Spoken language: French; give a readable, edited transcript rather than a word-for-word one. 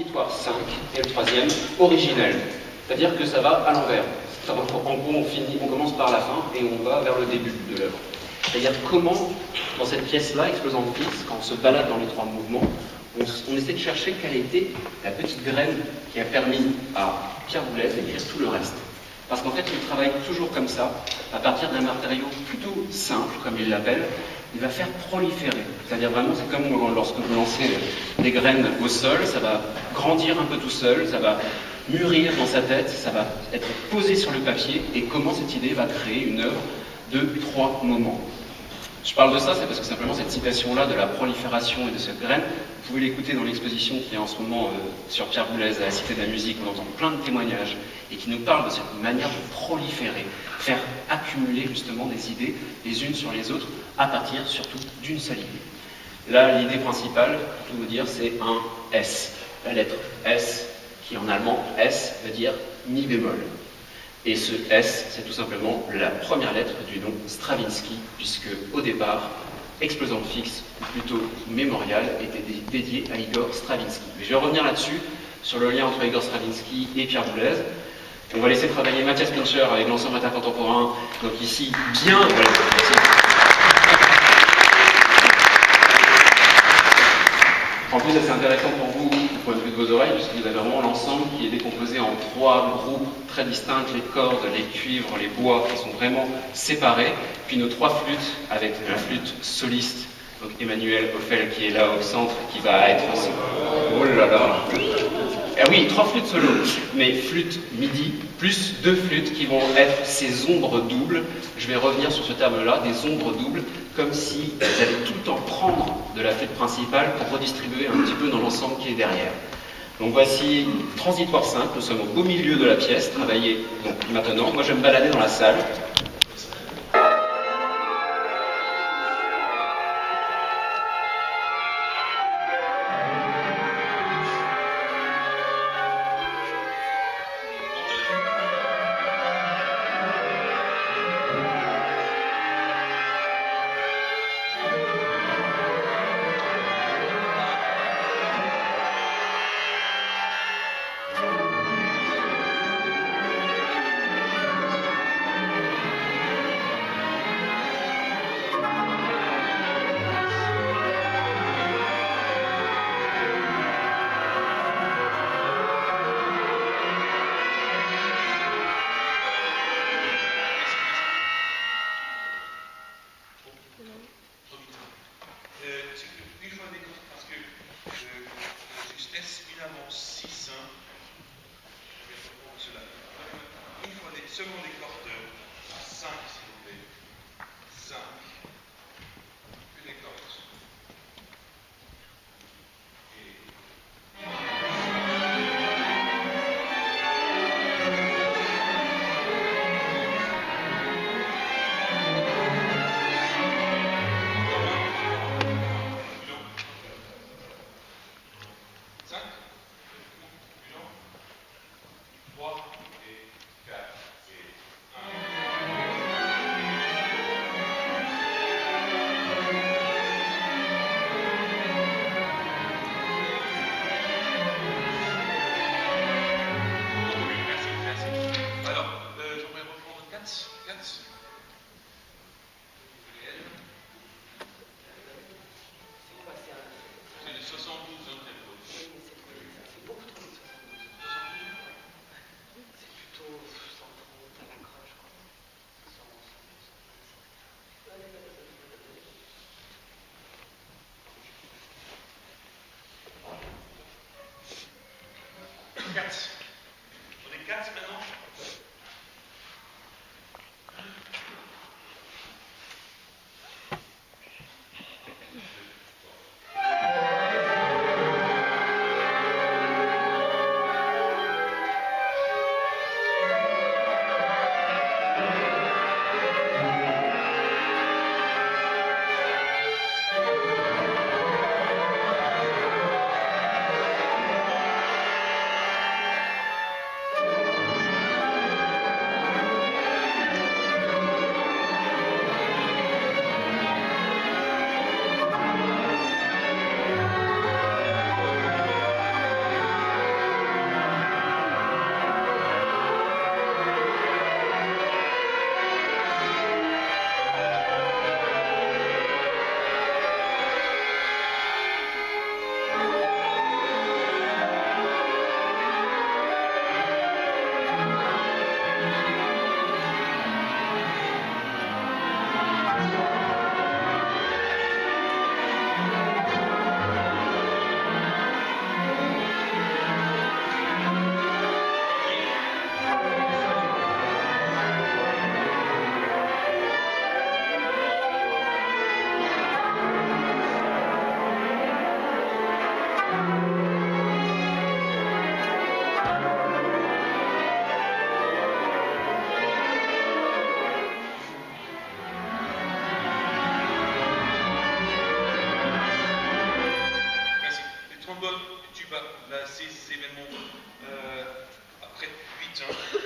transitoire 5 et le troisième originel. C'est-à-dire que ça va à l'envers. En gros, on commence par la fin et on va vers le début de l'œuvre. C'est-à-dire comment, dans cette pièce-là, Explosant Fix, quand on se balade dans les trois mouvements, on essaie de chercher quelle a été la petite graine qui a permis à Pierre Boulez d'écrire tout le reste. Parce qu'en fait, il travaille toujours comme ça, à partir d'un matériau plutôt simple, comme il l'appelle. Il va faire proliférer. C'est-à-dire vraiment, c'est comme lorsque vous lancez des graines au sol, ça va grandir un peu tout seul, ça va mûrir dans sa tête, ça va être posé sur le papier, et comment cette idée va créer une œuvre de trois moments. Je parle de ça, c'est parce que simplement cette citation-là de la prolifération et de cette graine, vous pouvez l'écouter dans l'exposition qui est en ce moment sur Pierre Boulez à la Cité de la Musique. On entend plein de témoignages et qui nous parlent de cette manière de proliférer, faire accumuler justement des idées les unes sur les autres à partir surtout d'une seule idée. Là, l'idée principale, pour tout vous dire, c'est un S. La lettre S, qui en allemand, S, veut dire mi bémol. Et ce S, c'est tout simplement la première lettre du nom Stravinsky, puisque au départ, Explosant Fix, ou plutôt Mémorial, était dédié à Igor Stravinsky. Mais je vais revenir là-dessus, sur le lien entre Igor Stravinsky et Pierre Boulez. On va laisser travailler Mathias Pincher avec l'ensemble intercontemporain. Donc ici, bien... Voilà, en plus, c'est intéressant pour vous, du point de vue de vos oreilles, puisque vous avez vraiment l'ensemble qui est décomposé en trois groupes très distincts, les cordes, les cuivres, les bois, qui sont vraiment séparés, puis nos trois flûtes, avec la flûte soliste, donc Emmanuel Hoffel qui est là au centre, qui va être... Oh là là. Ah oui, trois flûtes solo, mais flûte midi, plus deux flûtes qui vont être ces ombres doubles. Je vais revenir sur ce terme-là, des ombres doubles, comme si vous allez tout le temps prendre de la flûte principale pour redistribuer un petit peu dans l'ensemble qui est derrière. Donc voici Transitoire 5, nous sommes au beau milieu de la pièce, travaillée donc maintenant. Moi je vais me balader dans la salle. ces événements après 8 ans.